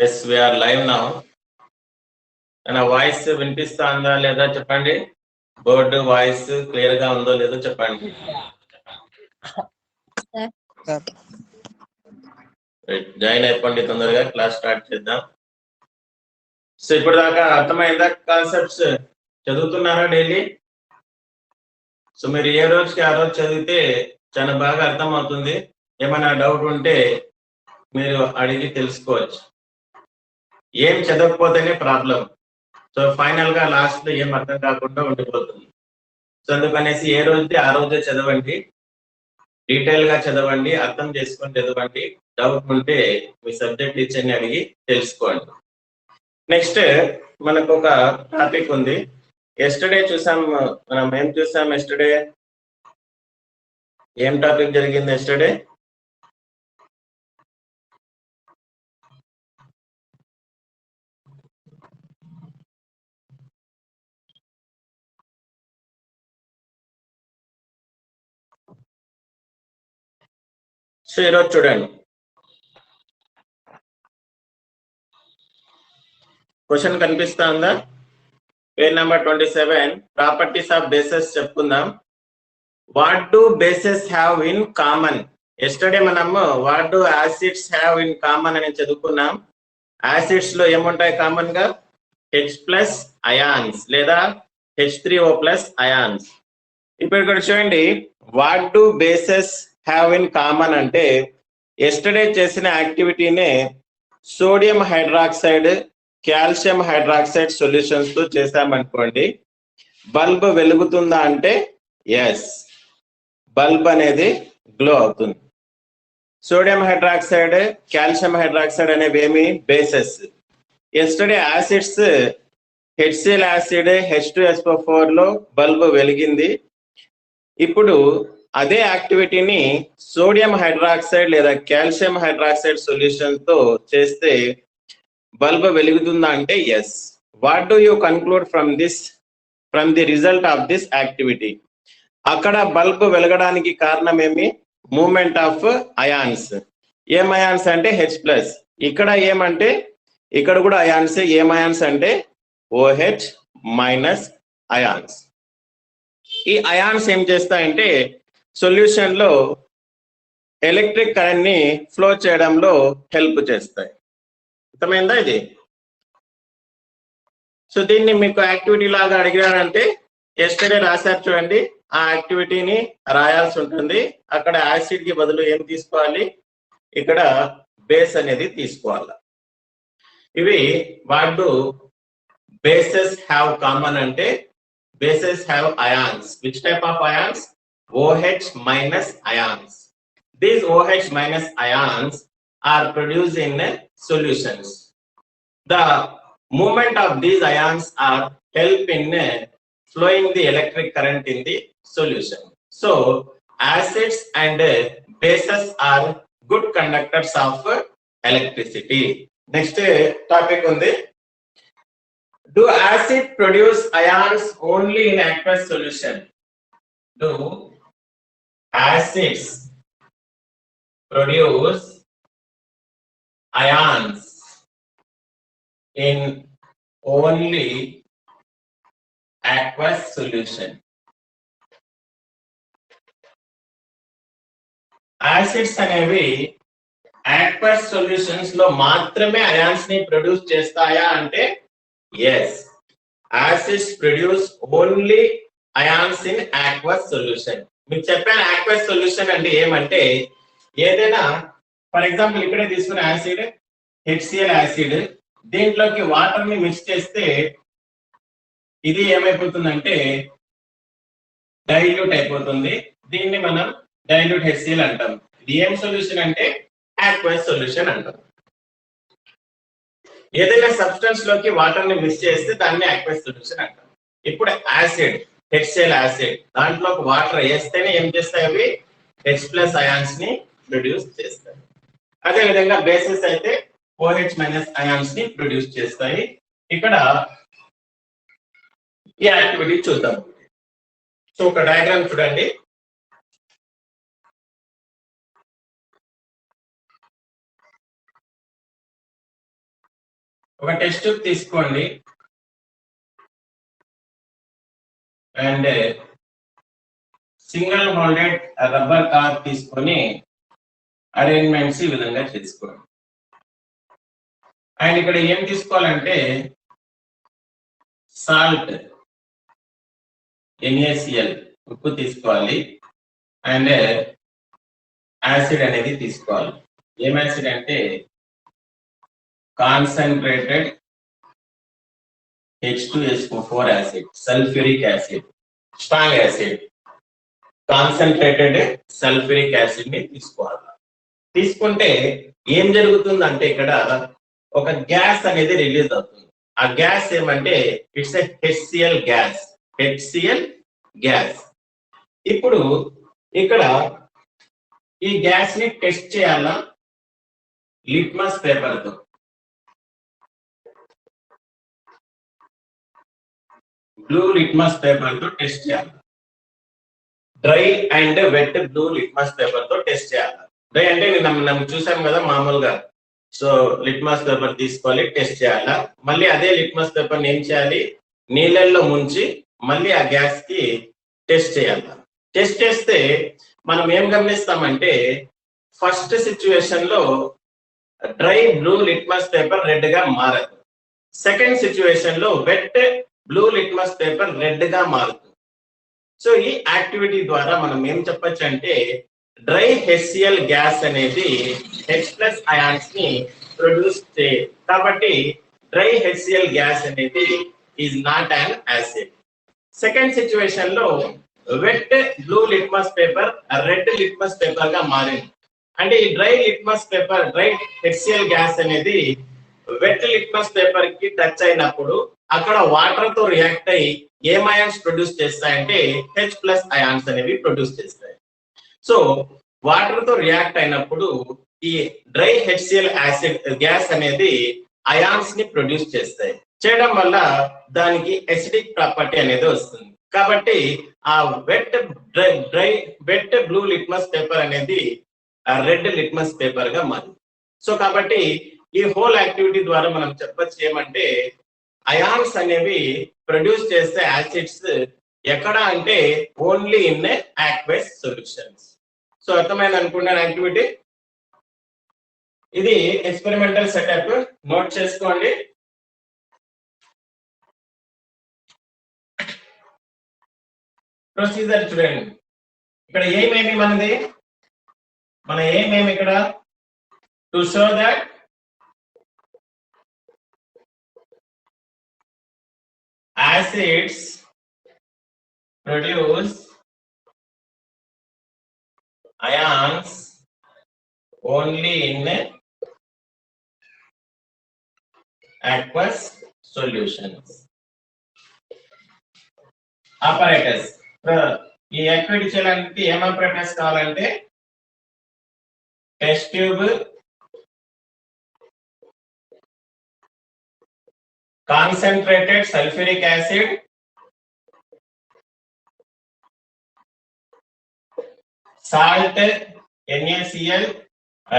Yes we are live now. నా voice వినిపిస్తుందా లేదా చెప్పండి. బోర్డు వాయిస్ క్లియర్ గా ఉందో లేదో చెప్పండి. జాయిన్ అయిపోండి తొందరగా, క్లాస్ స్టార్ట్ చేద్దాం. సో ఇప్పుడు దాకా అర్థమైందా? కాన్సెప్ట్స్ చదువుతున్నారా డైలీ? సో మీరు ఏ రోజుకి ఆ రోజు చదివితే చాలా బాగా అర్థం అవుతుంది. ఏమైనా డౌట్ ఉంటే మీరు అడిగి తెలుసుకోవచ్చు. ఏం చదవకపోతేనే ప్రాబ్లం. సో ఫైనల్ గా లాస్ట్ లో ఏం అర్థం కాకుండా ఉండిపోతుంది. సో అందుకనేసి ఏ రోజుకి ఆ రోజే చదవండి, డీటెయిల్ గా చదవండి, అర్థం చేసుకొని చదవండి. డౌట్ ఉంటే మీ సబ్జెక్ట్ టీచర్ని అడిగి తెలుసుకోండి. నెక్స్ట్ మనకు ఒక టాపిక్ ఉంది. ఎస్టర్డే చూసాం మనం. ఏం చూసాం ఎస్టర్డే? ఏం టాపిక్ జరిగింది ఎస్టర్డే? సో ఈరోజు చూడండి, క్వశ్చన్ కనిపిస్తా ఉందా? Page number 27, properties of bases చెప్పుకుందాం. What do bases have in common? Yesterday మనము what do acids have in common అని చదువుకున్నాం. యాసిడ్స్ లో ఏముంటాయి కామన్ గా? H+ అయాన్స్ లేదా H3O+ అయాన్స్. ఇప్పుడు ఇక్కడ చూడండి, what do bases have in common అంటే ఎస్టర్డే చేసిన యాక్టివిటీనే sodium hydroxide, calcium hydroxide solutions తో చేసామనుకోండి, బల్బ్ వెలుగుతుందా అంటే ఎస్, బల్బ్ అనేది గ్లో అవుతుంది. సోడియం హైడ్రాక్సైడ్, కాల్షియం హైడ్రాక్సైడ్ అనేవి ఏమి? Bases. Yesterday acids HCl acid H2SO4 లో బల్బ్ వెలిగింది. ఇప్పుడు అదే యాక్టివిటీని సోడియం హైడ్రాక్సైడ్ లేదా కాల్షియం హైడ్రాక్సైడ్ సొల్యూషన్ తో చేస్తే బల్బ్ వెలుగుతుందా అంటే yes. What do you conclude from the result of this activity? అక్కడ బల్బ్ వెలగడానికి కారణం ఏమి? Movement of ions. ఏం అయాన్స్ అంటే H+. ఇక్కడ ఏమంటే ఇక్కడ కూడా అయాన్స్. ఏం అయాన్స్ అంటే OH- అయాన్స్. ఈ అయాన్స్ ఏం చేస్తాయంటే సొల్యూషన్ లో ఎలక్ట్రిక్ కరెంట్ ని ఫ్లో చేయడంలో హెల్ప్ చేస్తాయి. అర్థమైందా ఇది? సో దీన్ని మీకు యాక్టివిటీ లాగా అడిగారంటే ఎస్టర్డే రాశారు చూడండి, ఆ యాక్టివిటీని రాయాల్సి ఉంటుంది. అక్కడ యాసిడ్ కి బదులు ఏం తీసుకోవాలి? ఇక్కడ బేస్ అనేది తీసుకోవాలి. ఇవి what do bases have common అంటే bases have ions. Which type of ions? OH- ions. These OH- ions are produced in solutions. The movement of these ions are help in flowing the electric current in the solution. So acids and bases are good conductors of electricity. Next topic ఉంది. Do acid produce ions only in aqueous solution? Do acids produce ions in only aqueous solution? Acids అనేవి aqueous solutions లో మాత్రమే ions ని produce చేస్తాయా అంటే yes. Acids produce only ions in aqueous solution. మీకు చెప్పాను aqueous solution అంటే ఏమంటే ఏదైనా, ఫర్ ఎగ్జాంపుల్ ఇక్కడే తీసుకున్న యాసిడ్ HCl యాసిడ్, దీంట్లోకి వాటర్ ని మిక్స్ చేస్తే ఇది ఏమైపోతుందంటే డైల్యూట్ అయిపోతుంది. దీన్ని మనం డైల్యూట్ HCl అంటాం. ఇది ఏం సొల్యూషన్ అంటే aqueous సొల్యూషన్ అంటాం. ఏదైనా సబ్స్టెన్స్ లోకి వాటర్ ని మిక్స్ చేస్తే దాన్ని aqueous సొల్యూషన్ అంటాం. ఇప్పుడు యాసిడ్ HCl యాసిడ్, దాంట్లోకి వాటర్ వేస్తేనే ఏం చేస్తాయి? అవి H+ అయాన్స్ ని ప్రొడ్యూస్ చేస్తాయి. అదే విధంగా బేసెస్ అయితే OH- అయాన్స్ ని ప్రొడ్యూస్ చేస్తాయి. ఇక్కడ ఈ యాక్టివిటీ చూద్దాం. సో ఒక డయాగ్రామ్ చూడండి. ఒక టెస్ట్ ట్యూబ్ తీసుకోండి and single moulded rubber cork తీసుకొని అరేంజ్మెంట్స్ ఈ విధంగా చేసుకోండి. అండ్ ఇక్కడ ఏం తీసుకోవాలంటే సాల్ట్ NaCl ఉప్పు తీసుకోవాలి అండ్ యాసిడ్ అనేది తీసుకోవాలి. ఏం యాసిడ్ అంటే concentrated H2SO4 acid, sulphuric acid, strong acid, concentrated sulphuric acid ని తీసుకోవాలి. తీసుకుంటే ఏం జరుగుతుందంటే ఇక్కడ ఒక గ్యాస్ అనేది రిలీజ్ అవుతుంది. ఆ గ్యాస్ ఏమంటే it's HCl gas. HCl gas. ఇప్పుడు ఇక్కడ ఈ గ్యాస్ ని టెస్ట్ చేయాలా లిట్మస్ పేపర్ తో. బ్లూ లిట్మస్ పేపర్ తో టెస్ట్ చేయాలి. Dry and wet blue litmus paper తో టెస్ట్ చేయాలి. డ్రై అంటే మనం చూసాం కదా మామూలుగా. సో లిట్మస్ పేపర్ తీసుకోవాలి, టెస్ట్ చేయాలా. మళ్ళీ అదే లిట్మస్ పేపర్ ఏం చేయాలి, నీళ్ళల్లో ముంచి మళ్ళీ ఆ గ్యాస్ కి టెస్ట్ చేయాలి. టెస్ట్ చేస్తే మనం ఏం గమనిస్తామంటే ఫస్ట్ సిచ్యువేషన్ లో dry blue litmus paper red గా మారదు. సెకండ్ సిచ్యువేషన్ లో wet blue litmus paper red గా మారుతుంది. సో ఈ యాక్టివిటీ ద్వారా మనం ఏం చెప్పొచ్చు అంటే డ్రై HCl గ్యాస్ అనేది H+ అయాన్స్ ని ప్రొడ్యూస్ చేయదు. కాబట్టి డ్రై HCl గ్యాస్ అనేది is not an acid. Second situation లో wet blue litmus paper red litmus paper గా మారింది. అంటే ఈ dry litmus paper, dry HCl gas అనేది వెట్ లిట్మస్ పేపర్ కి టచ్ అయినప్పుడు అక్కడ వాటర్ తో రియాక్ట్ అయ్యి ఏం అయాన్స్ ప్రొడ్యూస్ చేస్తాయంటే H+ అయాన్స్ అనేవి ప్రొడ్యూస్ చేస్తాయి. సో వాటర్ తో రియాక్ట్ అయినప్పుడు ఈ డ్రై HCl యాసిడ్ గ్యాస్ అనేది అయాన్స్ ని ప్రొడ్యూస్ చేస్తాయి. చేయడం వల్ల దానికి ఎసిడిక్ ప్రాపర్టీ అనేది వస్తుంది. కాబట్టి ఆ వెట్ బ్లూ లిట్మస్ పేపర్ అనేది రెడ్ లిట్మస్ పేపర్ గా మారింది. సో కాబట్టి ఈ హోల్ యాక్టివిటీ ద్వారా మనం చెప్పొచ్చు ఏమంటే అయాన్స్ అనేవి ప్రొడ్యూస్ చేస్తే యాసిడ్స్ ఎక్కడ అంటే only in aqueous solutions. So అర్థమైంది అనుకుంటాను యాక్టివిటీ. ఇది ఎక్స్పెరిమెంటల్ సెటప్, నోట్ చేసుకోండి. ప్రొసీజర్ చూడండి. ఇక్కడ ఏమేమి మనది, మన ఏమేమి ఇక్కడ to show that acids produce ions only in aqueous solutions. Apparatus. ఈ యాక్టివిటీ చేయడానికి ఏం apparatus కావాలంటే test tube, concentrated sulfuric acid, salt NaCl,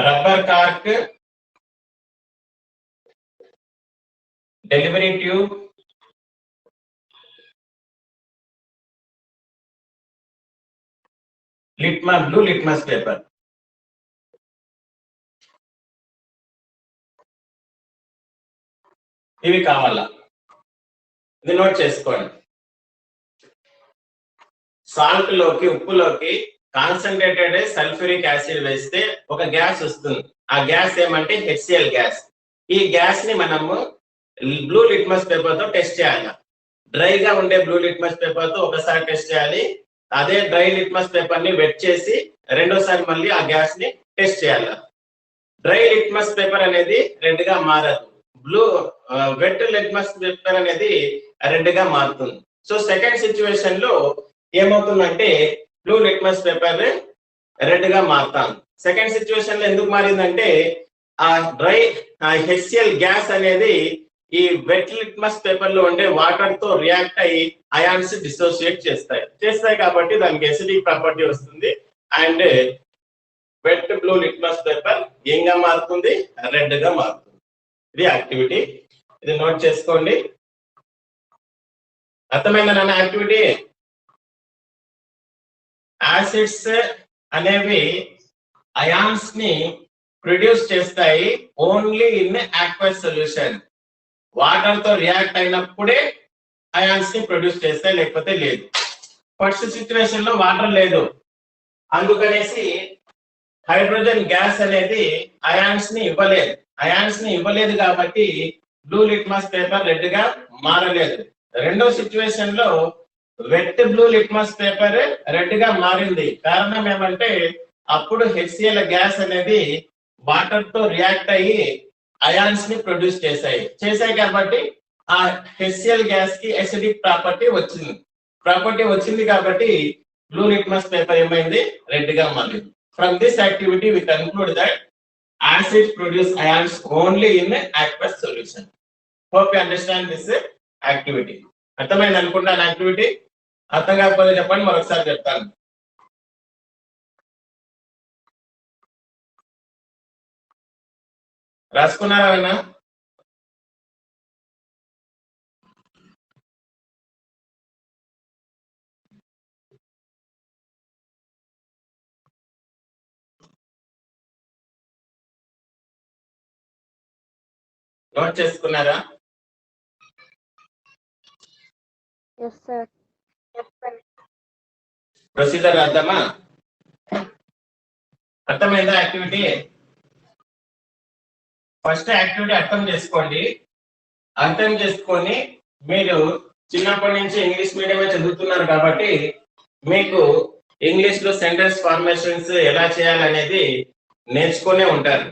rubber cork, delivery tube, blue litmus paper. ఇవి కావాలా, ఇది నోట్ చేసుకోండి. సాల్ట్ లోకి, ఉప్పులోకి కాన్సన్ట్రేటెడ్ సల్ఫ్యూరిక్ యాసిడ్ వేస్తే ఒక గ్యాస్ వస్తుంది. ఆ గ్యాస్ ఏమంటే HCl గ్యాస్. ఈ గ్యాస్ ని మనము బ్లూ లిట్మస్ పేపర్ తో టెస్ట్ చేయాలి. డ్రైగా ఉండే బ్లూ లిట్మస్ పేపర్ తో ఒకసారి టెస్ట్ చేయాలి. అదే డ్రై లిట్మస్ పేపర్ ని వెట్ చేసి రెండోసారి మళ్ళీ ఆ గ్యాస్ ని టెస్ట్ చేయాలి. డ్రై లిట్మస్ పేపర్ అనేది రెడ్ గా మారదు, బ్లూ వెట్ లిట్మస్ పేపర్ అనేది రెడ్ గా మారుతుంది. సో సెకండ్ సిచ్యువేషన్ లో ఏమవుతుందంటే బ్లూ లిట్మస్ పేపర్ రెడ్ గా మారుతాం. సెకండ్ సిచ్యువేషన్ లో ఎందుకు మారిందంటే ఆ డ్రై HCl గ్యాస్ అనేది ఈ వెట్ లిట్మస్ పేపర్ లో ఉండే వాటర్ తో రియాక్ట్ అయ్యి అయాన్స్ డిసోసియేట్ చేస్తాయి కాబట్టి దానికి ఎసిడిక్ ప్రాపర్టీ వస్తుంది. And wet blue litmus paper ఏంగా మారుతుంది, రెడ్ గా మారుతుంది. ఇది యాక్టివిటీ. ఇది నోట్ చేసుకోండి. అర్థమైందా నాన్న యాక్టివిటీ? యాసిడ్స్ అనేవి అయాన్స్ ని ప్రొడ్యూస్ చేస్తాయి only in aqueous solution. Water తో రియాక్ట్ అయినప్పుడే అయాన్స్ ని ప్రొడ్యూస్ చేస్తాయి, లేకపోతే లేదు. ఫస్ట్ సిచ్యువేషన్ లో వాటర్ లేదు, అందుకనేసి హైడ్రోజన్ గ్యాస్ అనేది అయాన్స్ ని ఇవ్వలేదు. అయాన్స్ ని ఇవ్వలేదు కాబట్టి బ్లూ లిట్మస్ పేపర్ రెడ్ గా మారలేదు. రెండో సిచ్యువేషన్ లో wet blue litmus paper red గా మారింది. కారణం ఏమంటే అప్పుడు HCl గ్యాస్ అనేది వాటర్ తో రియాక్ట్ అయ్యి అయాన్స్ ని ప్రొడ్యూస్ చేశాయి కాబట్టి ఆ HCl గ్యాస్ కి అసిడిక్ ప్రాపర్టీ వచ్చింది కాబట్టి బ్లూ లిట్మస్ పేపర్ ఏమైంది? రెడ్ గా మారింది. From this activity we conclude that acids produce ions only in aqueous solution. Hope you understand this activity. అర్థమైంది అనుకుంటాను యాక్టివిటీ. అర్థం కాకపోతే చెప్పండి, మరొకసారి చెప్తాను. రాసుకున్నారా? నోట్ చేసుకున్నారా? Yes, sir. ప్రొసీజర్ అర్థమా? అర్థమైందా యాక్టివిటీ? ఫస్ట్ యాక్టివిటీ అర్థం చేసుకోండి. అర్థం చేసుకొని మీరు చిన్నప్పటి నుంచి ఇంగ్లీష్ మీడియమే చదువుతున్నారు కాబట్టి మీకు ఇంగ్లీష్ లో సెంటెన్స్ ఫార్మేషన్స్ ఎలా చేయాలనేది నేర్చుకునే ఉంటారు.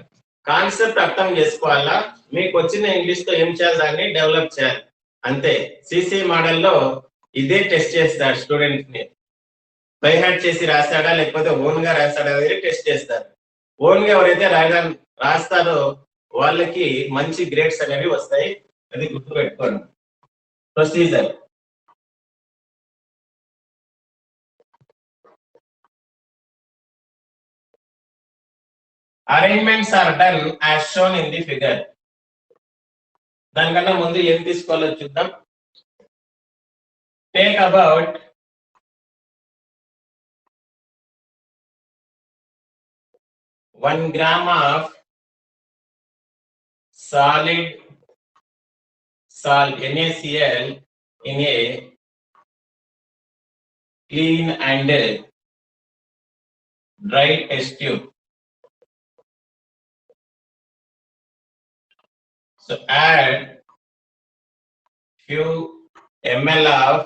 కాన్సెప్ట్ అర్థం చేసుకోవాలా, మీకు వచ్చిన ఇంగ్లీష్ తో ఏం చేయాలి దాన్ని డెవలప్ చేయాలి అంతే. సిసి మోడల్లో ఇదే టెస్ట్ చేస్తారు స్టూడెంట్స్ ని. బై హార్ట్ చేసి రాస్తాడా లేకపోతే ఓన్ గా రాస్తాడా అనేది టెస్ట్ చేస్తారు. ఓన్ గా ఎవరైతే రాస్తారో వాళ్ళకి మంచి గ్రేడ్స్ అనేవి వస్తాయి, అది గుర్తుపెట్టుకోండి. Procedure arrangements are done as shown in the figure. దానికన్నా ముందు ఏం తీసుకోవాలో చూద్దాం. Take about 1 gram of solid salt NaCl in a clean and dry test tube. So add few ml of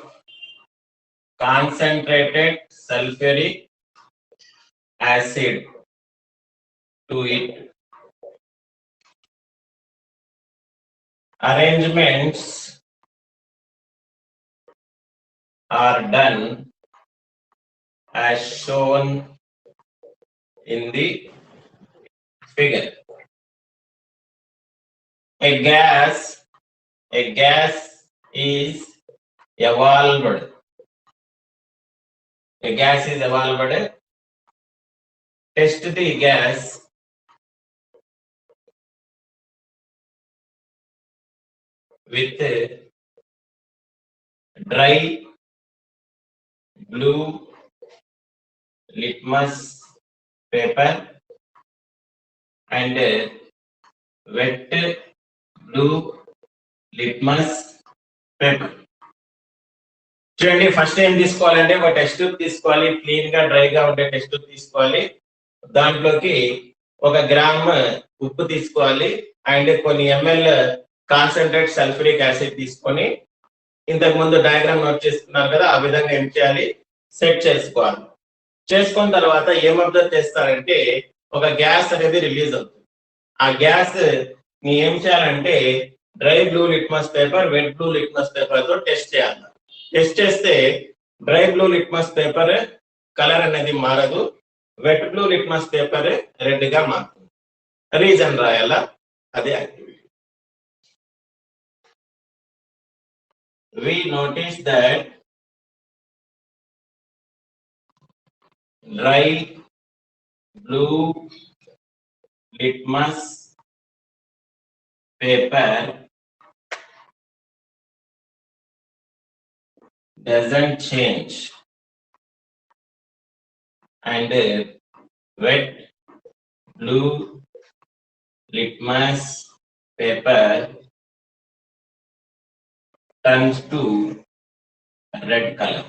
concentrated sulfuric acid to it. Arrangements are done as shown in the figure. A gas is evolved. A gas is evolved. Test the gas with dry blue litmus paper and wet blue litmus paper. చూడండి, first ఏం తీసుకోవాలంటే ఒక test tube తీసుకోవాలి, clean గా dry గా ఉండే test tube తీసుకోవాలి. దాంట్లోకి 1 గ్రామ్ ఉప్పు తీసుకోవాలి అండ్ కొన్ని ఎంఎల్ కాన్సన్ట్రేట్ సల్ఫ్యూరిక్ యాసిడ్ తీసుకొని, ఇంతకు ముందు డయాగ్రామ్ నోట్ చేసుకున్నారు కదా, ఆ విధంగా ఏం చేయాలి, సెట్ చేసుకోవాలి. చేసుకున్న తర్వాత ఏం అబ్జర్వ్ చేస్తారంటే ఒక గ్యాస్ అనేది రిలీజ్ అవుతుంది. ఆ గ్యాస్ ని ఏం చేయాలంటే dry blue litmus paper, wet blue litmus paper తో టెస్ట్ చేయాలి. టెస్ట్ చేస్తే dry blue litmus paper colour అనేది మారదు, wet blue litmus paper red గా మారుతుంది. రీజన్ రాయాలా, అదే activity. We notice that dry blue litmus paper doesn't change, and wet blue litmus paper turns to red color.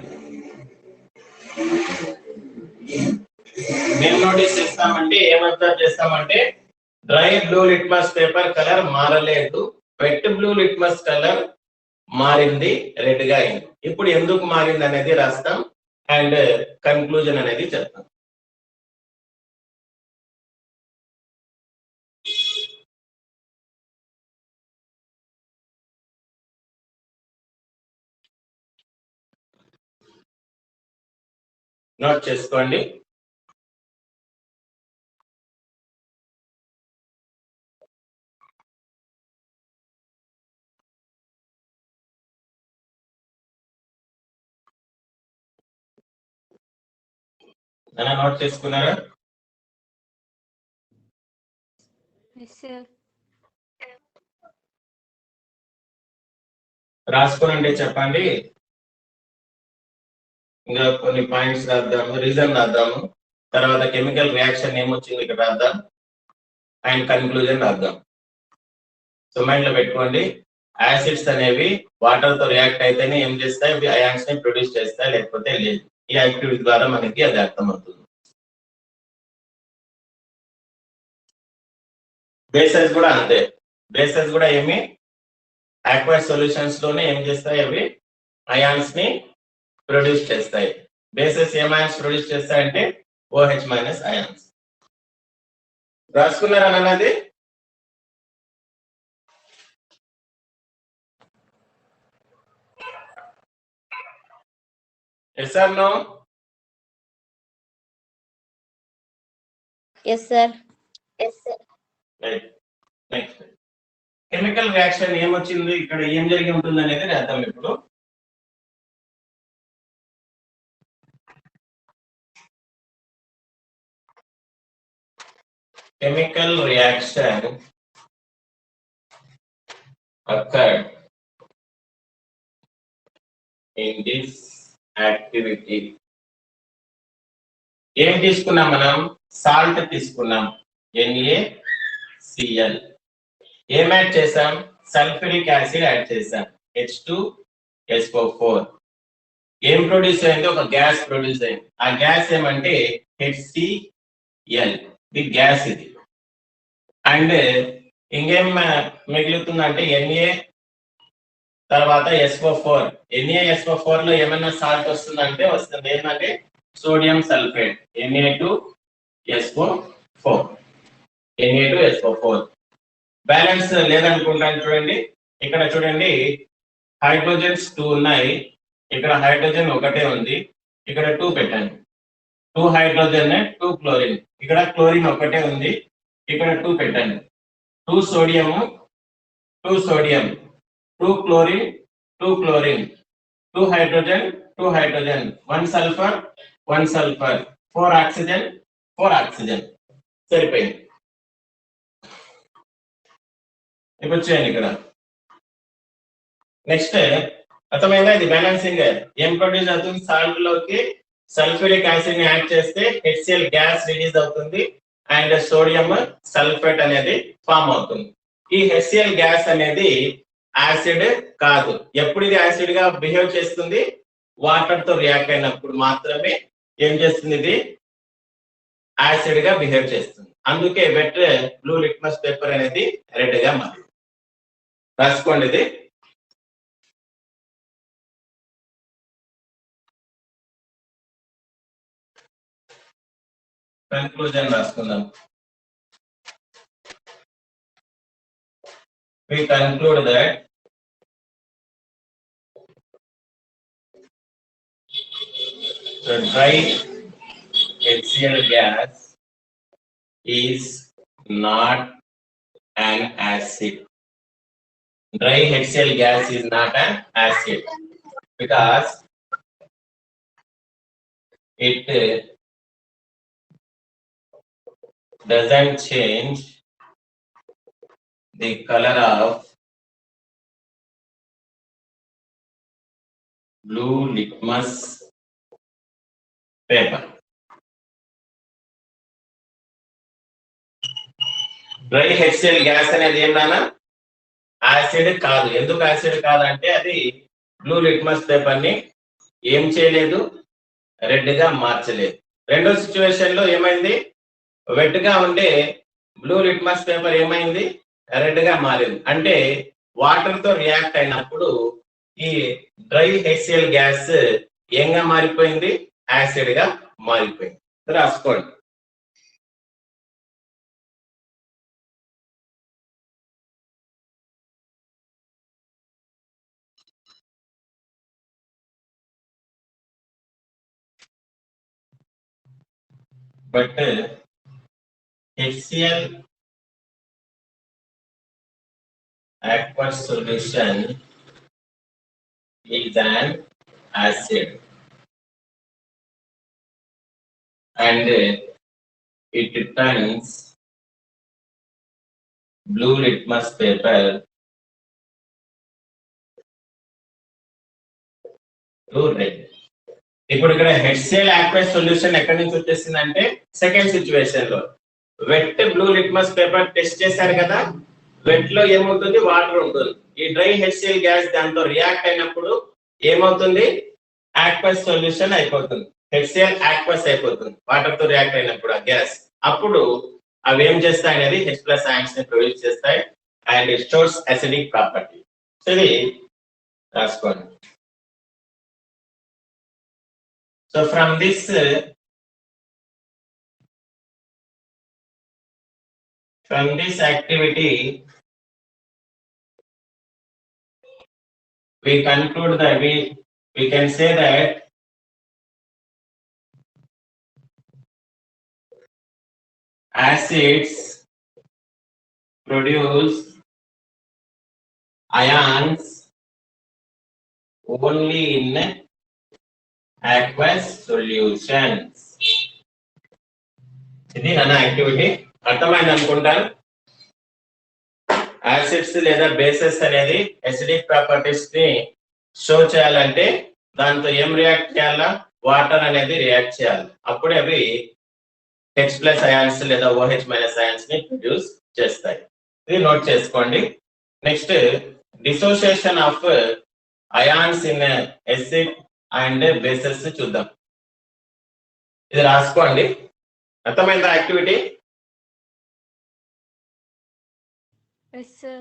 మేము notice చేస్తామంటే ఏం observe చేస్తామంటే dry blue litmus paper colour మారలేదు, wet blue litmus colour మారింది, red గా అయింది. ఇప్పుడు ఎందుకు మారింది అనేది రాస్తాం అండ్ కన్క్లూజన్ అనేది చెప్తాం. నోట్ చేసుకోండి. నోట్ చేసుకున్నారా? Yes, sir. రాసుకోనండి, చెప్పండి. ఇంకా కొన్ని పాయింట్స్ రాద్దాము, రీజన్ రాద్దాము, తర్వాత కెమికల్ రియాక్షన్ ఏమొచ్చింది ఇక్కడ రాద్దాం అండ్ కన్క్లూజన్ రాద్దాం. సో మైండ్ లో పెట్టుకోండి, యాసిడ్స్ అనేవి వాటర్ తో రియాక్ట్ అయితేనే ఏం చేస్తాయి, అయాన్స్ ని ప్రొడ్యూస్ చేస్తాయి, లేకపోతే లేదు. ఈ యాక్టివిటీ ద్వారా మనకి అది అర్థమవుతుంది. బేసెస్ కూడా అంతే, బేసెస్ కూడా ఏమి ఆక్వస్ సొల్యూషన్స్ లోనే ఏం చేస్తాయి, అవి అయాన్స్ ని ప్రొడ్యూస్ చేస్తాయి. బేసెస్ ఏం అయాన్స్ ప్రొడ్యూస్ చేస్తాయంటే OH మైనస్ అయాన్స్. రాసుకున్నారా అన్నది? Yes or no? Yes, sir. Next chemical reaction ఏమొచ్చింది, ఇక్కడ ఏం జరిగి ఉంటుంది అనేది రాద్దాం. ఇప్పుడు chemical reaction occurred in this activity. ఏం తీసుకున్నాం మనం? సాల్ట్ తీసుకున్నాం, NaCl. ఏం యాడ్ చేసాం? సల్ఫ్యూరిక్ యాసిడ్ యాడ్ చేసాం, H2SO4. ఏం ప్రొడ్యూస్ అయింది? ఒక గ్యాస్ ప్రొడ్యూస్ అయింది. ఆ గ్యాస్ ఏమంటే HCl, ఇది గ్యాస్ ఇది. అండ్ ఇంకేం మిగులుతుందంటే Na తర్వాత SO4. NaSO4 లో ఏమైనా సాల్ట్ వస్తుందంటే వస్తుంది, ఏంటంటే సోడియం సల్ఫేట్, Na2SO4. బ్యాలెన్స్ లేదనుకుంటాను. చూడండి ఇక్కడ, చూడండి హైడ్రోజన్స్ 2 ఉన్నాయి, ఇక్కడ హైడ్రోజన్ ఒకటే ఉంది, ఇక్కడ 2 పెట్టండి. 2 హైడ్రోజన్ 2 క్లోరిన్, ఇక్కడ క్లోరిన్ ఒకటే ఉంది, ఇక్కడ 2 పెట్టండి. 2 sodium 2 sodium, 2 chlorine 2 chlorine, 2 hydrogen 2 hydrogen, 1 sulphur 1 sulphur, 4 oxygen 4 oxygen. సరిపోయింది. ఇప్పుడు చేయండి ఇక్కడ. నెక్స్ట్ అర్థమైందా? ఇది బ్యాలెన్సింగ్. ఏం ప్రొడ్యూస్ అవుతుంది? సాల్ట్ లోకి సల్ఫ్యూరిక్ యాసిడ్ ని యాడ్ చేస్తే HCl గ్యాస్ రిలీజ్ అవుతుంది అండ్ సోడియం సల్ఫేట్ అనేది ఫామ్ అవుతుంది. ఈ HCl గ్యాస్ అనేది యాసిడ్ కాదు. ఎప్పుడు ఇది యాసిడ్ గా బిహేవ్ చేస్తుంది? వాటర్ తో రియాక్ట్ అయినప్పుడు మాత్రమే ఏం చేస్తుంది, ఇది యాసిడ్ గా బిహేవ్ చేస్తుంది. అందుకే వెట్ బ్లూ లిట్మస్ పేపర్ అనేది రెడ్ గా మారింది. రాసుకోండి ఇది. Conclusion రాసుకుందాం. We conclude that the dry HCl gas is not an acid. Dry HCl gas is not an acid because it doesn't change the color of blue litmus paper. Dry HCl gas అనేది ఏం నానా acid కాదు. ఎందుకు acid కాదంటే అది blue litmus paper ని ఏం చేయలేదు, రెడ్ గా మార్చలేదు. రెండో సిచ్యువేషన్ లో ఏమైంది, వెట్ గా ఉండే బ్లూ లిట్మస్ పేపర్ ఏమైంది, రెడ్ గా మారింది. అంటే వాటర్ తో రియాక్ట్ అయినప్పుడు ఈ డ్రై హెచ్సిఎల్ గ్యాస్ ఏంగా మారిపోయింది, యాసిడ్ గా మారిపోయింది. రాసుకోండి. But HCl aqueous solution is an acid and it turns blue litmus paper to red. ఇప్పుడు ఇక్కడ HCl aqueous సొల్యూషన్ ఎక్కడి నుంచి వచ్చేసిందంటే సెకండ్ సిచ్యువేషన్ లో wet blue litmus paper test చేశారు కదా, వెట్ లో ఏమవుతుంది, వాటర్ ఉంటుంది. ఈ డ్రై HCl గ్యాస్ దాంతో రియాక్ట్ అయినప్పుడు ఏమవుతుంది, aqueous సొల్యూషన్ అయిపోతుంది. HCl aqueous అయిపోతుంది వాటర్ తో రియాక్ట్ అయినప్పుడు ఆ గ్యాస్. అప్పుడు అవి ఏం చేస్తాయి అనేది H+ ions ని ప్రొడ్యూస్ చేస్తాయి and it stores acidic property. So ఇది రాసుకోండి. So from this activity we conclude that we can say that acids produce ions only in aqueous solutions. ఇది నా యాక్టివిటీ అర్థమైంది అనుకుంటాను. యాసిడ్స్ లేదా బేసెస్ అనేది అసిడిక్ ప్రాపర్టీస్ ని షో చేయాలంటే దాంతో ఏం రియాక్ట్ చేయాలా, వాటర్ అనేది రియాక్ట్ చేయాలి. అప్పుడే అవి H+ అయాన్స్ లేదా OH- అయాన్స్ ని ప్రొడ్యూస్ చేస్తాయి. ఇది నోట్ చేసుకోండి. Next dissociation of ions in acid and bases చూద్దాం. ఇది రాసుకోండి. అర్థమైందా యాక్టివిటీ? Yes, sir.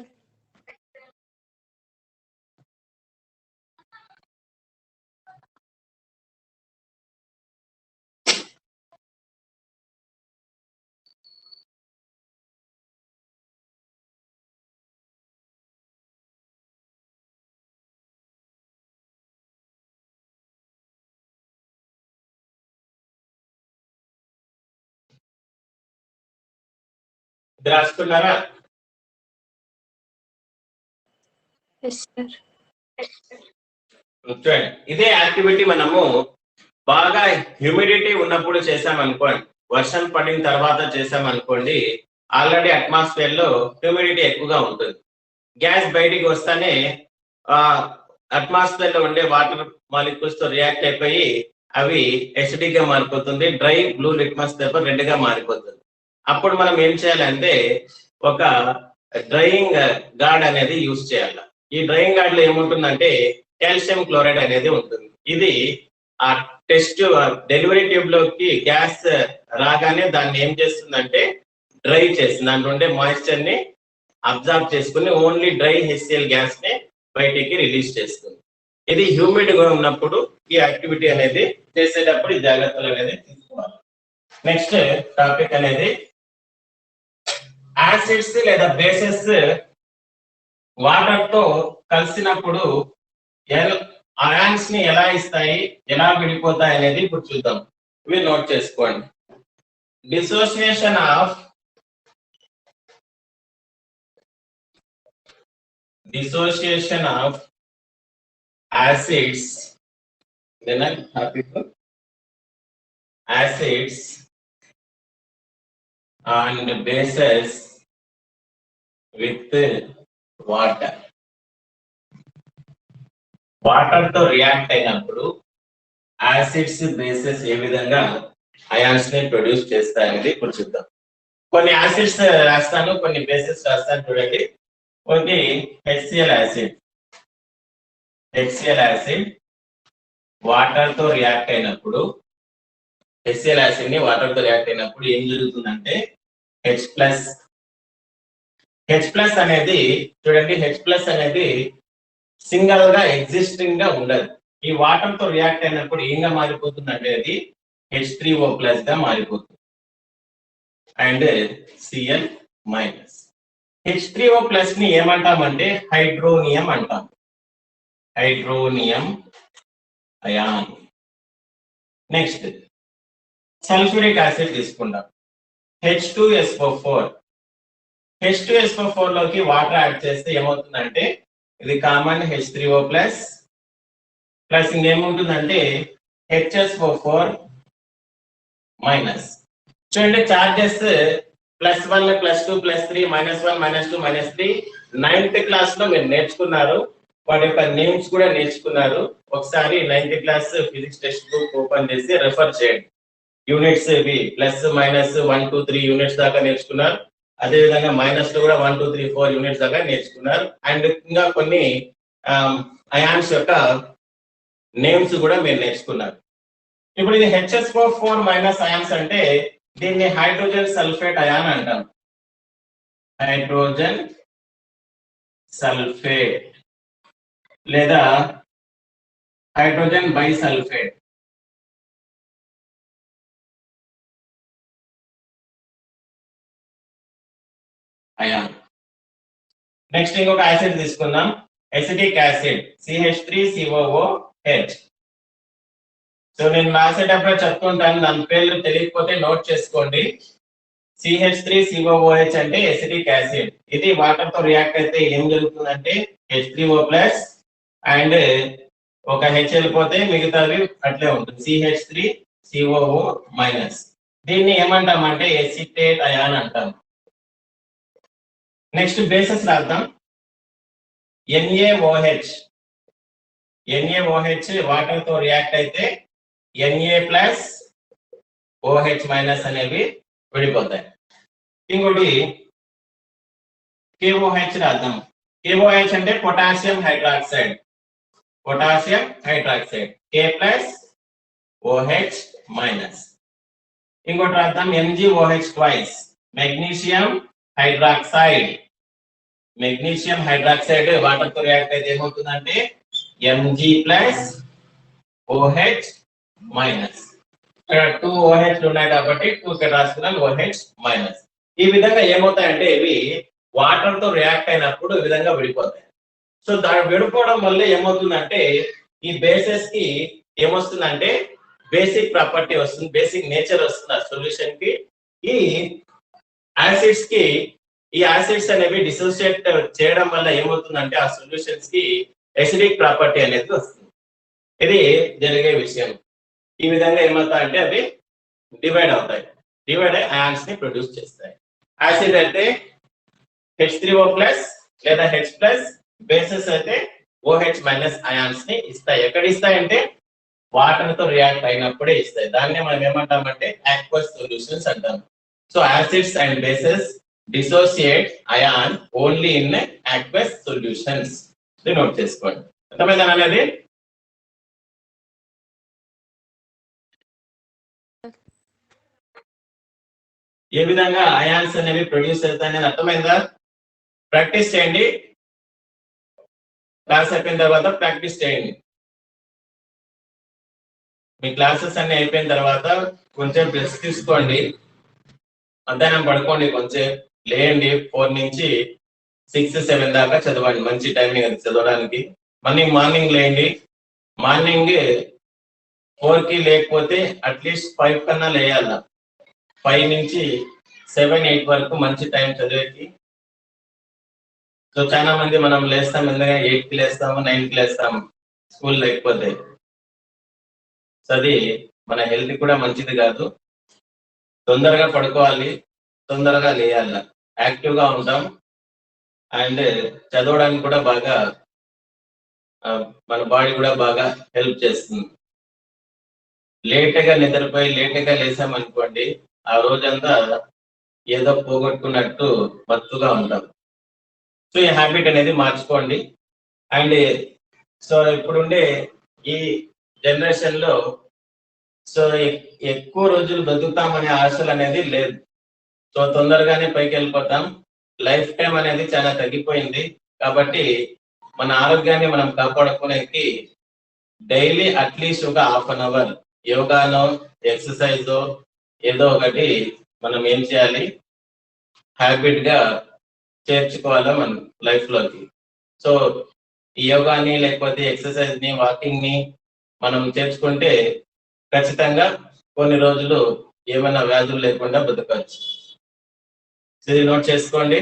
ఇది రాసుకున్నారా? Yes, sir. చూడండి, ఇదే యాక్టివిటీ మనము బాగా హ్యూమిడిటీ ఉన్నప్పుడు చేసామనుకోండి, వర్షం పడిన తర్వాత చేసామనుకోండి, ఆల్రెడీ అట్మాస్ఫియర్ లో హ్యూమిడిటీ ఎక్కువగా ఉంటుంది. గ్యాస్ బయటికి వస్తానే అట్మాస్ఫియర్ లో ఉండే వాటర్ మాలిక్యూల్స్ తో రియాక్ట్ అయిపోయి అవి ఎసిడిక్ గా మారిపోతుంది. Dry blue litmus paper red గా మారిపోతుంది. అప్పుడు మనం ఏం చేయాలంటే ఒక డ్రైయింగ్ గార్డ్ అనేది యూజ్ చేయాలి. ఈ డ్రైయింగ్ గార్డ్ లో ఏముంటుందంటే కాల్షియం క్లోరైడ్ అనేది ఉంటుంది. ఇది ఆ టెస్ట్ డెలివరీ ట్యూబ్ లోకి గ్యాస్ రాగానే దాన్ని ఏం చేస్తుందంటే డ్రై చేస్తుంది. దాంట్లో ఉండే మాయిశ్చర్ ని అబ్జర్వ్ చేసుకుని ఓన్లీ డ్రై HCl గ్యాస్ ని బయటికి రిలీజ్ చేస్తుంది. ఇది హ్యూమిడ్ గా ఉన్నప్పుడు ఈ యాక్టివిటీ అనేది చేసేటప్పుడు ఈ జాగ్రత్తలు అనేది తీసుకోవాలి. నెక్స్ట్ టాపిక్ అనేది యాసిడ్స్ లేదా బేసెస్ వాటర్ తో కలిసినప్పుడు అయాన్స్ ని ఎలా ఇస్తాయి, ఎలా విడిపోతాయి అనేది ఇప్పుడు చూద్దాం. ఇవి నోట్ చేసుకోండి. Dissociation of acids, then I'm happy to acids and bases with water. Water తో రియాక్ట్ అయినప్పుడు యాసిడ్స్ బేసెస్ ఏ విధంగా అయాన్స్ ని ప్రొడ్యూస్ చేస్తాయనేది ఇప్పుడు చూద్దాం. కొన్ని యాసిడ్స్ రాస్తాను, కొన్ని బేసెస్ రాస్తాను చూడండి. ఒకటి HCl acid. HCl acid water తో రియాక్ట్ అయినప్పుడు, HCl యాసిడ్ ని వాటర్ తో రియాక్ట్ అయినప్పుడు ఏం జరుగుతుందంటే H ప్లస్ అనేది చూడండి, H+ అనేది సింగల్ గా ఎగ్జిస్టింగ్ గా ఉండదు. ఈ వాటర్ తో రియాక్ట్ అయినప్పుడు ఏంగా మారిపోతుందంటే అది H3O+ గా మారిపోతుంది అండ్ Cl-. H3O+ ని ఏమంటామంటే హైడ్రోనియం అంటాం. Hydronium ion. Next sulphuric acid తీసుకుంటాం. H2SO4. H2SO4 లోకి వాటర్ యాడ్ చేస్తే ఏమవుతుందంటే ఇది కామన్ H3O+ ప్లస్ ఇంకేముంటుందంటే HSO4-. చూడండి చార్జెస్ +1 +2 +3 -1 -2 -3 9th క్లాస్ లో మీరు నేర్చుకున్నారు. వాటి యొక్క నేమ్స్ కూడా నేర్చుకున్నారు. ఒకసారి 9th class physics text book open చేసి రెఫర్ చేయండి. యూనిట్స్ ఇవి +-1 2 3 యూనిట్స్ దాకా నేర్చుకున్నారు. అదే విధంగా మైనస్ లో కూడా 1 2 3 4 యూనిట్స్ దాకా నేర్చుకున్నారు. అండ్ ఇంకా కొన్ని అయాన్స్ యొక్క నేమ్స్ కూడా మీరు నేర్చుకున్నారు. ఇప్పుడు ఇది HSO4- అయాన్స్ అంటే దీన్ని హైడ్రోజన్ సల్ఫేట్ అయాన్ అంటాం. హైడ్రోజన్ సల్ఫేట్ లేదా హైడ్రోజన్ బైసల్ఫేట్. అయాన్. నెక్స్ట్ ఇంకొక యాసిడ్ తీసుకుందాం, ఎసిటిక్ యాసిడ్ CH3COOH. సో నేను రాసేటప్పుడు చెప్తుంటాను, దాని పేర్లు తెలియకపోతే నోట్ చేసుకోండి. CH3COOH అంటే ఎసిటిక్ యాసిడ్. ఇది వాటర్ తో రియాక్ట్ అయితే ఏం జరుగుతుందంటే H3O+ అండ్ ఒక H వెళ్ళిపోతే మిగతావి అట్లే ఉంటుంది, CH3COO-. దీన్ని ఏమంటామంటే ఎసిటేట్ అయాన్ అంటాం. నెక్స్ట్ బేసెస్ రాద్దాం. NaOH. NaOH వాటర్ తో రియాక్ట్ అయితే Na+OH- అనేవి విడిపోతాయి. ఇంకోటి KOH రాద్దాం. KOH అంటే potassium hydroxide. Potassium hydroxide K+OH-. ఇంకోటి రాద్దాం MgOH twice. Magnesium hydroxide. Magnesium hydroxide water తో రియాక్ట్ అయితే ఏమవుతుందంటే Mg+OH-. ఇక్కడ 2 OH ఉన్నాయి కాబట్టి 2 ఇక్కడ రాసుకున్నాను OH-. ఈ విధంగా ఏమవుతాయంటే ఇవి వాటర్ తో రియాక్ట్ అయినప్పుడు ఈ విధంగా విడిపోతాయి. సో దాని విడిపోవడం వల్ల ఏమవుతుందంటే ఈ బేసెస్ కి ఏమొస్తుందంటే బేసిక్ ప్రాపర్టీ వస్తుంది, బేసిక్ నేచర్ వస్తుంది ఆ సొల్యూషన్ కి. ఈ యాసిడ్స్ కి ఈ యాసిడ్స్ అనేవి డిసోసియేట్ చేయడం వల్ల ఏమవుతుందంటే ఆ సొల్యూషన్స్ కి ఎసిడిక్ ప్రాపర్టీ అనేది వస్తుంది. ఇది జరిగే విషయం. ఈ విధంగా ఏమవుతాయంటే అవి డివైడ్ అవుతాయి. డివైడ్ అయ్యి అయాన్స్ ని ప్రొడ్యూస్ చేస్తాయి. యాసిడ్ అయితే H3O+ లేదా H+, బేసెస్ అయితే OH- అయాన్స్ ని ఇస్తాయి. ఎక్కడ ఇస్తాయి అంటే వాటర్ తో రియాక్ట్ అయినప్పుడే ఇస్తాయి. దాన్ని మనం ఏమంటామంటే aqueous సొల్యూషన్స్ అంటాం. So acids and bases dissociate ion only in aqueous solutions. ఇది నోట్ చేసుకోండి. అర్థమైందా అనేది? ఏ విధంగా అయాన్స్ అనేవి ప్రొడ్యూస్ అవుతాయనేది అర్థమైందా? ప్రాక్టీస్ చేయండి. క్లాస్ అయిపోయిన తర్వాత ప్రాక్టీస్ చేయండి. మీ క్లాసెస్ అన్ని అయిపోయిన తర్వాత కొంచెం రెస్ట్ తీసుకోండి. మధ్యాహ్నం పడుకోండి, కొంచెం లేండి. 4 నుంచి 6 7 దాకా చదవండి. మంచి టైమింగ్ అది చదవడానికి. మార్నింగ్ లేండి. మార్నింగ్ 4కి లేకపోతే అట్లీస్ట్ 5 కన్నా లేయాల. 5 నుంచి 7 8 వరకు మంచి టైం చదివేకి. సో చాలా మంది మనం లేస్తాం, ఎందుకంటే 8కి లేస్తాము, 9కి లేస్తాము స్కూల్ లేకపోతే. సో అది మన హెల్త్ కూడా మంచిది కాదు. తొందరగా పడుకోవాలి, తొందరగా లేయాల, యాక్టివ్ గా ఉంటాం అండ్ చదవడానికి కూడా బాగా మన బాడీ కూడా బాగా హెల్ప్ చేస్తుంది. లేట్గా నిద్రపోయి లేట్గా లేసామనుకోండి, ఆ రోజంతా ఏదో పోగొట్టుకున్నట్టు మత్తుగా ఉంటాం. సో ఈ హ్యాబిట్ అనేది మార్చుకోండి. అండ్ సో ఇప్పుడుండే ఈ జనరేషన్ లో సో ఎక్కువ రోజులు బతుకుతామనే ఆశలు అనేది లేదు. సో తొందరగానే పైకి వెళ్ళిపోతాం. లైఫ్ టైం అనేది చాలా తగ్గిపోయింది. కాబట్టి మన ఆరోగ్యాన్ని మనం కాపాడుకునేకి డైలీ అట్లీస్ట్ ఒక హాఫ్ అన్ అవర్ యోగానో ఎక్సర్సైజో ఏదో ఒకటి మనం ఏం చేయాలి, హ్యాబిట్ గా చేర్చుకోవాలా మన లైఫ్ లోకి. సో ఈ యోగాని లేకపోతే ఎక్సర్సైజ్ ని వాకింగ్ ని మనం చేర్చుకుంటే ఖచ్చితంగా కొన్ని రోజులు ఏమైనా వ్యాధులు లేకుండా బతకవచ్చు. ఇది నోట్ చేసుకోండి.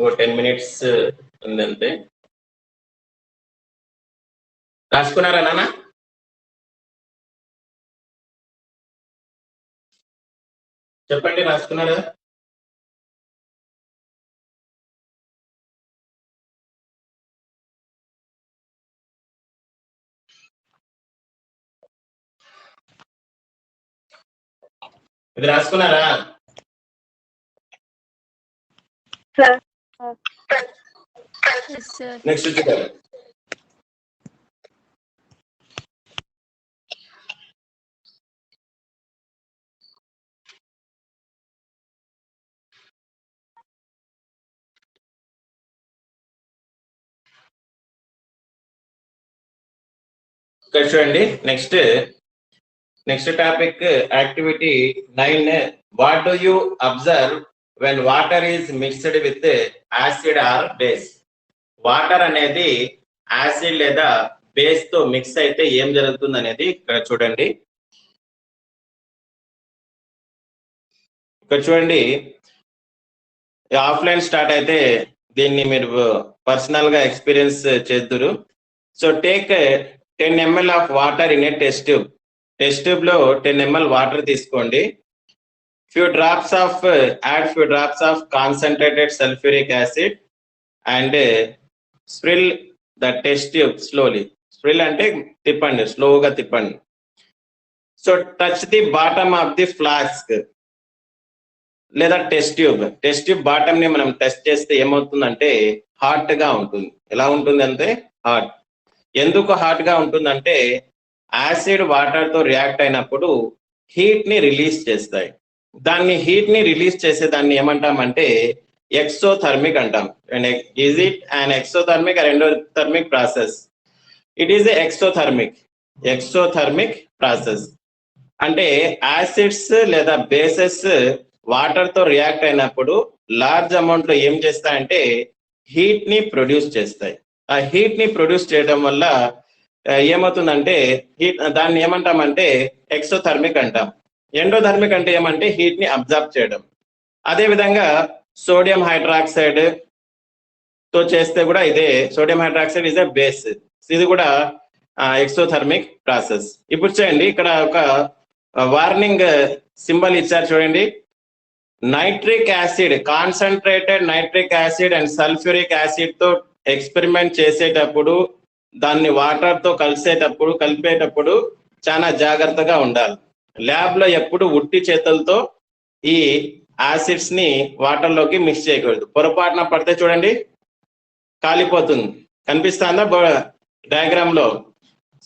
ఓ 10 minutes ఉందంతే. రాసుకున్నారా నాన్న? చెప్పండి, రాసుకున్నారా? ఇది రాసుకున్నారా? Yes, sir. నెక్స్ట్ చూద్దాం. ఇక్కడ చూడండి. Next topic activity 9. What do you observe when water is mixed with acid or base? Water అనేది యాసిడ్ లేదా బేస్ తో మిక్స్ అయితే ఏం జరుగుతుంది అనేది ఇక్కడ చూడండి. ఇక్కడ చూడండి, ఆఫ్లైన్ స్టార్ట్ అయితే దీన్ని మీరు పర్సనల్ గా experience చేద్దురు. So take 10 ml of water in a test tube. Test tube లో 10 ml వాటర్ తీసుకోండి. Few drops of concentrated sulphuric acid and స్ప్రిల్ the test tube slowly. స్ప్రిల్ అంటే తిప్పండి, స్లోగా తిప్పండి. So touch the bottom of the flask లేదా test tube bottom ని మనం test చేస్తే ఏమవుతుందంటే హాట్ గా ఉంటుంది. ఎలా ఉంటుంది అంటే హాట్. ఎందుకు హాట్ గా ఉంటుందంటే యాసిడ్ వాటర్ తో రియాక్ట్ అయినప్పుడు హీట్ ని రిలీజ్ చేస్తాయి. దాన్ని హీట్ ని రిలీజ్ చేసే దాన్ని ఏమంటామంటే ఎక్సోథర్మిక్ అంటాం. Is it and exothermic and endothermic process? It is exothermic process. అంటే యాసిడ్స్ లేదా బేసెస్ వాటర్ తో రియాక్ట్ అయినప్పుడు లార్జ్ అమౌంట్ లో ఏం చేస్తాయంటే హీట్ ని ప్రొడ్యూస్ చేస్తాయి. ఆ హీట్ ని ప్రొడ్యూస్ చేయడం వల్ల ఏమవుతుందంటే దాన్ని ఏమంటామంటే ఎక్సోథర్మిక్ అంటాం. ఎండోథర్మిక్ అంటే ఏమంటే హీట్ ని అబ్జర్వ్ చేయడం. అదే విధంగా సోడియం హైడ్రాక్సైడ్ తో చేస్తే కూడా ఇదే. Sodium hydroxide is a base. ఇది కూడా ఎక్సోథర్మిక్ ప్రాసెస్. ఇప్పుడు చేయండి, ఇక్కడ ఒక వార్నింగ్ సింబల్ ఇచ్చారు చూడండి. Nitric acid, concentrated nitric acid and sulphuric acid తో ఎక్స్పెరిమెంట్ చేసేటప్పుడు, దాన్ని వాటర్ తో కలిపేటప్పుడు చాలా జాగ్రత్తగా ఉండాలి. ల్యాబ్ లో ఎప్పుడు ఉట్టి చేతులతో ఈ యాసిడ్స్ ని వాటర్ లోకి మిక్స్ చేయకూడదు. పొరపాటున పడితే చూడండి కాలిపోతుంది. కనిపిస్తుందా డయాగ్రామ్ లో?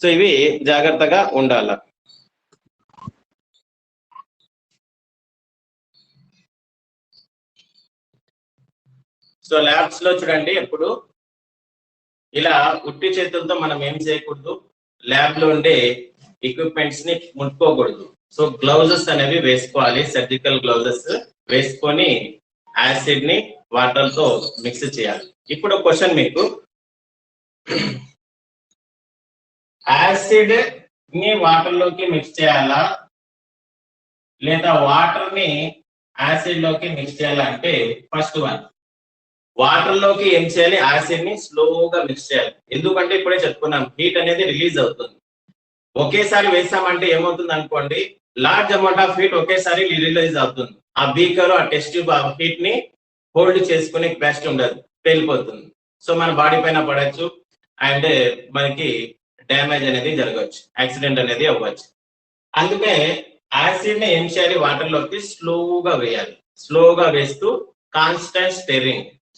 సో ఇవి జాగ్రత్తగా ఉండాల. సో ల్యాబ్స్ లో చూడండి ఎప్పుడు ఇలా ఉట్టి చేతులతో మనం ఏం చేయకూడదు, ల్యాబ్ లో ఉండే ఎక్విప్మెంట్స్ ని ముట్టుకోకూడదు. సో గ్లౌజెస్ అనేవి వేసుకోవాలి. సర్జికల్ గ్లౌజెస్ వేసుకొని యాసిడ్ ని వాటర్ తో మిక్స్ చేయాలి. ఇప్పుడు క్వశ్చన్ మీకు, యాసిడ్ ని వాటర్ లోకి మిక్స్ చేయాలా లేదా వాటర్ ని యాసిడ్ లోకి మిక్స్ చేయాలంటే ఫస్ట్ వన్ వాటర్ లోకి ఏం చేయాలి, యాసిడ్ ని స్లోగా మిక్స్ చేయాలి. ఎందుకంటే ఇప్పుడే చెప్పుకున్నాం హీట్ అనేది రిలీజ్ అవుతుంది. ఒకేసారి వేసామంటే ఏమవుతుంది అనుకోండి, లార్జ్ అమౌంట్ ఆఫ్ హీట్ ఒకేసారి రిలీజ్ అవుతుంది. ఆ బీకర్ ఆ టెస్ట్ ట్యూబ్ ఆ హీట్ ని హోల్డ్ చేసుకునే కెపాసిటీ ఉండదు, పేలిపోతుంది. సో మన బాడీ పైన పడవచ్చు అండ్ మనకి డ్యామేజ్ అనేది జరగవచ్చు, యాక్సిడెంట్ అనేది అవ్వచ్చు. అందుకే యాసిడ్ ని ఏం చేయాలి, వాటర్ లోకి స్లోగా వేయాలి. స్లోగా వేస్తూ కాన్స్టెంట్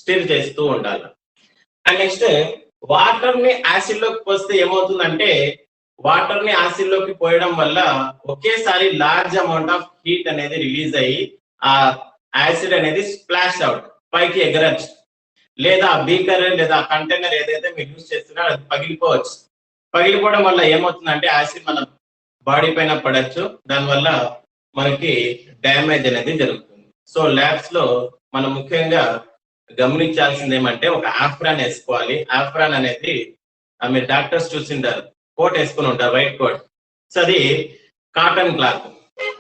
స్టిర్ చేస్తూ ఉండాలి. అండ్ నెక్స్ట్ వాటర్ ని యాసిడ్ లోకి పోస్తే ఏమవుతుందంటే, వాటర్ ని యాసిడ్ లోకి పోయడం వల్ల ఒకేసారి లార్జ్ అమౌంట్ ఆఫ్ హీట్ అనేది రిలీజ్ అయ్యి ఆ యాసిడ్ అనేది స్ప్లాష్ అవుట్ పైకి ఎగరచ్చు, లేదా బీకర్ లేదా కంటైనర్ ఏదైతే మీరు యూజ్ చేస్తున్నారో అది పగిలిపోవచ్చు. పగిలిపోవడం వల్ల ఏమవుతుందంటే యాసిడ్ మన బాడీ పైన పడచ్చు, దానివల్ల మనకి డ్యామేజ్ అనేది జరుగుతుంది. సో ల్యాబ్స్ లో మనం ముఖ్యంగా గమనించాల్సింది ఏమంటే ఒక ఆఫ్రాన్ వేసుకోవాలి. ఆఫ్రాన్ అనేది మీరు డాక్టర్స్ చూసింటారు, కోట్ వేసుకుని ఉంటారు, వైట్ కోట్. సో అది కాటన్ క్లాత్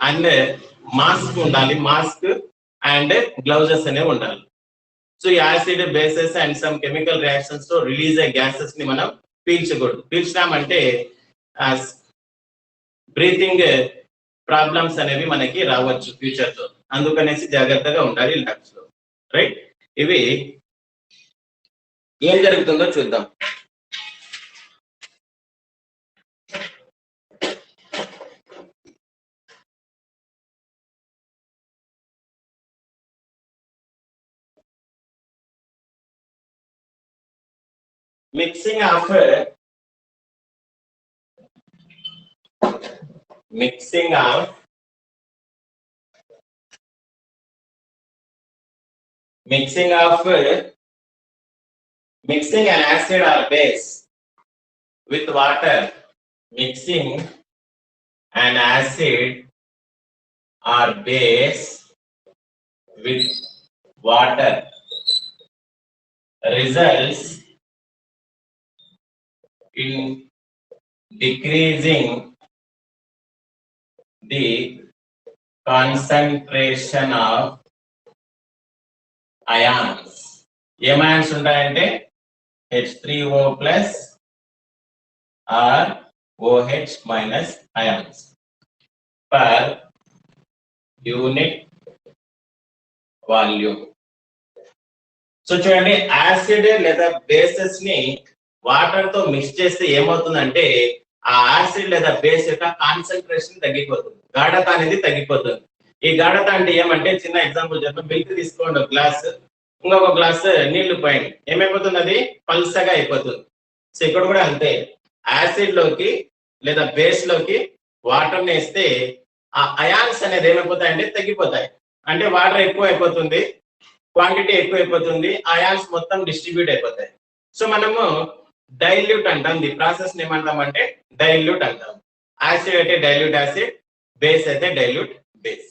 అండ్ మాస్క్ ఉండాలి, మాస్క్ అండ్ గ్లౌజెస్ అనేవి ఉండాలి. సో ఈ acid bases and some chemical reactions తో రిలీజ్ అయ్యే గ్యాసెస్ ని మనం పీల్చకూడదు. పీల్చినామంటే బ్రీతింగ్ ప్రాబ్లమ్స్ అనేవి మనకి రావచ్చు ఫ్యూచర్ లో. అందుకనేసి జాగ్రత్తగా ఉండాలి ల్యాబ్స్ లో, రైట్? ఇవి ఏం జరుగుతుందో చూద్దాం. Mixing of mixing an acid or base with water. Mixing an acid or base with water results in decreasing the concentration of ions. ఏం ions ఉంటాయంటే H3O plus or OH minus ions per unit volume. So చూడండి, acid లేదా bases ని water తో mix చేస్తే ఏమవుతుందంటే ఆ acid లేదా బేస్ యొక్క కాన్సన్ట్రేషన్ తగ్గిపోతుంది, గాఢత అనేది తగ్గిపోతుంది. ఈ గాఢత అంటే ఏమంటే, చిన్న ఎగ్జాంపుల్ చెప్తాం. మిల్క్ తీసుకోండి ఒక గ్లాస్, ఇంకొక గ్లాస్ నీళ్లు పోయండి, ఏమైపోతుంది, అది పల్సగా అయిపోతుంది. సో ఇక్కడ కూడా అంతే, యాసిడ్ లోకి లేదా బేస్ లోకి వాటర్ ని వేస్తే ఆ అయాన్స్ అనేది ఏమైపోతాయంటే తగ్గిపోతాయి. అంటే వాటర్ ఎక్కువ అయిపోతుంది, క్వాంటిటీ ఎక్కువ అయిపోతుంది, అయాన్స్ మొత్తం డిస్ట్రిబ్యూట్ అయిపోతాయి. సో మనము డైల్యూట్ అంటాం, ది ప్రాసెస్ ఏమంటామంటే డైల్యూట్ అంటాం. యాసిడ్ అయితే డైల్యూట్ యాసిడ్, బేస్ అయితే డైల్యూట్ బేస్.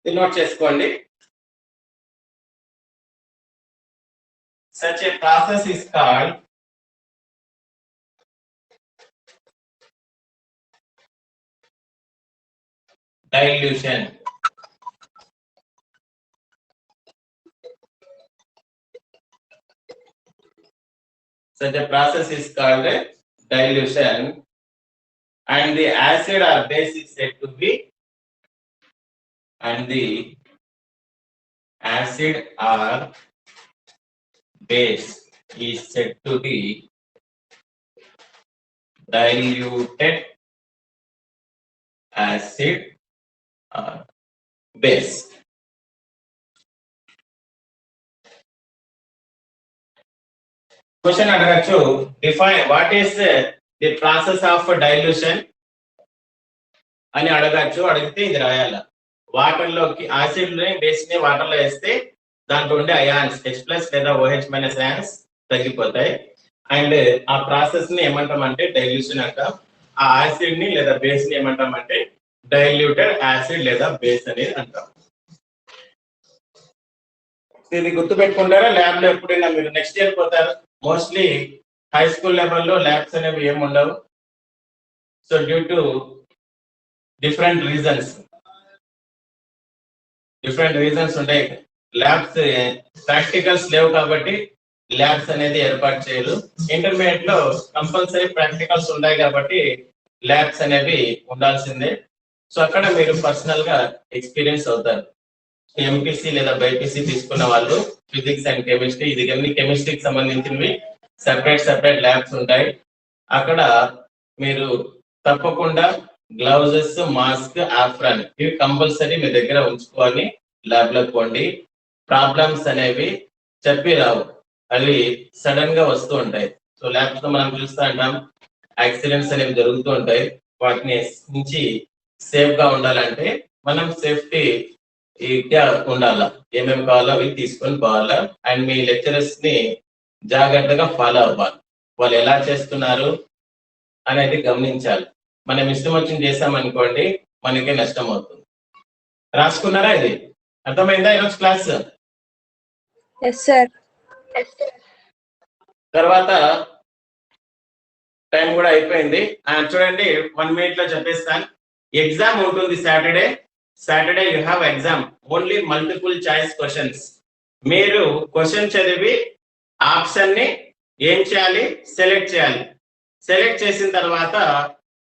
ఇది నోట్ చేసుకోండి. Such a process is called dilution. Such a process is called dilution, and the acid or base is said to be, and the acid or base is said to be diluted acid or base. Question అడగచ్చు, define what is the process of dilution అని అడగచ్చు. అడిగితే ఇది రాయాల. Water లోకి acid ని base ని water లో వేస్తే దాంట్లో ఉండే అయాన్స్ H+ లేదా OH మైనస్ అయాన్స్ తగ్గిపోతాయి. అండ్ ఆ ప్రాసెస్ ని ఏమంటామంటే డైల్యూషన్ అంటాం. ఆ యాసిడ్ ని లేదా బేస్ ని ఏమంటామంటే డైల్యూటెడ్ యాసిడ్ లేదా బేస్ అనేది అంటాం. ఇది గుర్తు పెట్టుకుంటారా? ల్యాబ్ లో ఎప్పుడైనా మీరు నెక్స్ట్ ఇయర్ పోతారు, మోస్ట్లీ హై స్కూల్ లెవెల్లో ల్యాబ్స్ అనేవి ఏమి ఉండవు. So due to different reasons different reasons ఉంటాయి. ల్యాబ్స్ ప్రాక్టికల్స్ లేవు కాబట్టి ల్యాబ్స్ అనేది ఏర్పాటు చేయరు. ఇంటర్మీడియట్ లో కంపల్సరీ ప్రాక్టికల్స్ ఉంటాయి కాబట్టి ల్యాబ్స్ అనేవి ఉండాల్సిందే. సో అక్కడ మీరు పర్సనల్ గా ఎక్స్పీరియన్స్ అవుతారు. ఎంపీసీ లేదా బైపీసీ తీసుకున్న వాళ్ళు ఫిజిక్స్ అండ్ కెమిస్ట్రీ, ఇది కెమిస్ట్రీకి సంబంధించినవి సెపరేట్ ల్యాబ్స్ ఉంటాయి. అక్కడ మీరు తప్పకుండా గ్లౌజెస్, మాస్క్, ఆఫ్రాన్ ఇవి కంపల్సరీ మీ దగ్గర ఉంచుకోవాలి. ల్యాబ్ లో పోండి. ప్రాబ్లమ్స్ అనేవి చెప్పి రావు, అవి సడన్ గా వస్తూ ఉంటాయి. సో ల్యాబ్స్ లో మనం చూస్తూ ఉంటాం యాక్సిడెంట్స్ అనేవి జరుగుతూ ఉంటాయి. వాటిని నుంచి సేఫ్ గా ఉండాలంటే మనం సేఫ్టీ ఉండాలా, ఏమేమి కావాలో అవి తీసుకొని పోవాలా. అండ్ మీ లెక్చరర్స్ ని జాగ్రత్తగా ఫాలో అవ్వాలి. వాళ్ళు ఎలా చేస్తున్నారు అనేది గమనించాలి. మనం ఇష్టం వచ్చింది చేసామనుకోండి మనకే నష్టం అవుతుంది. రాసుకున్నారా? ఇది అర్థమైందా ఈరోజు క్లాస్? Yes sir. తర్వాత టైం కూడా అయిపోయింది. చూడండి 1 minute లో చెప్పేస్తాను. ఎగ్జామ్ ఉంటుంది Saturday you have exam, only multiple choice questions. మీరు క్వశ్చన్ చదివి ఆప్షన్ ని ఏం చేయాలి, సెలెక్ట్ చేయాలి. సెలెక్ట్ చేసిన తర్వాత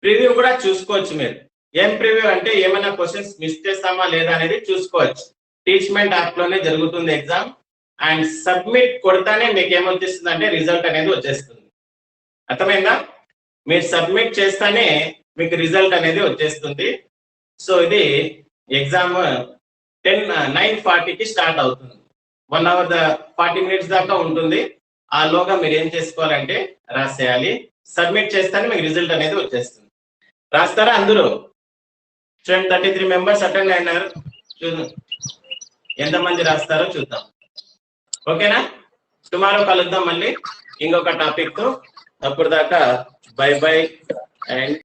ప్రివ్యూ కూడా చూసుకోవచ్చు. మీరు ఏం ప్రివ్యూ అంటే ఏమైనా క్వశ్చన్స్ మిస్ చేస్తామా లేదా అనేది చూసుకోవచ్చు. టీచ్మెంట్ యాప్ లోనే జరుగుతుంది ఎగ్జామ్. అండ్ సబ్మిట్ కొడతానే మీకు ఏమొచ్చేస్తుంది అంటే రిజల్ట్ అనేది వచ్చేస్తుంది. అర్థమైందా? మీరు సబ్మిట్ చేస్తానే మీకు రిజల్ట్ అనేది వచ్చేస్తుంది. సో ఇది ఎగ్జామ్ 9:40కి స్టార్ట్ అవుతుంది. 1 hour 40 minutes దాకా ఉంటుంది. ఆ లోగా మీరు ఏం చేసుకోవాలంటే రాసేయాలి. సబ్మిట్ చేస్తానే మీకు రిజల్ట్ అనేది వచ్చేస్తుంది. రాస్తారా అందరూ? 33 members అటెండ్ అయినారు. ఎంతమంది రాస్తారో చూద్దాం. ఓకేనా? టుమారో కలుద్దాం మళ్ళీ ఇంకొక టాపిక్ తో. అప్పుడు దాకా బై బై అండ్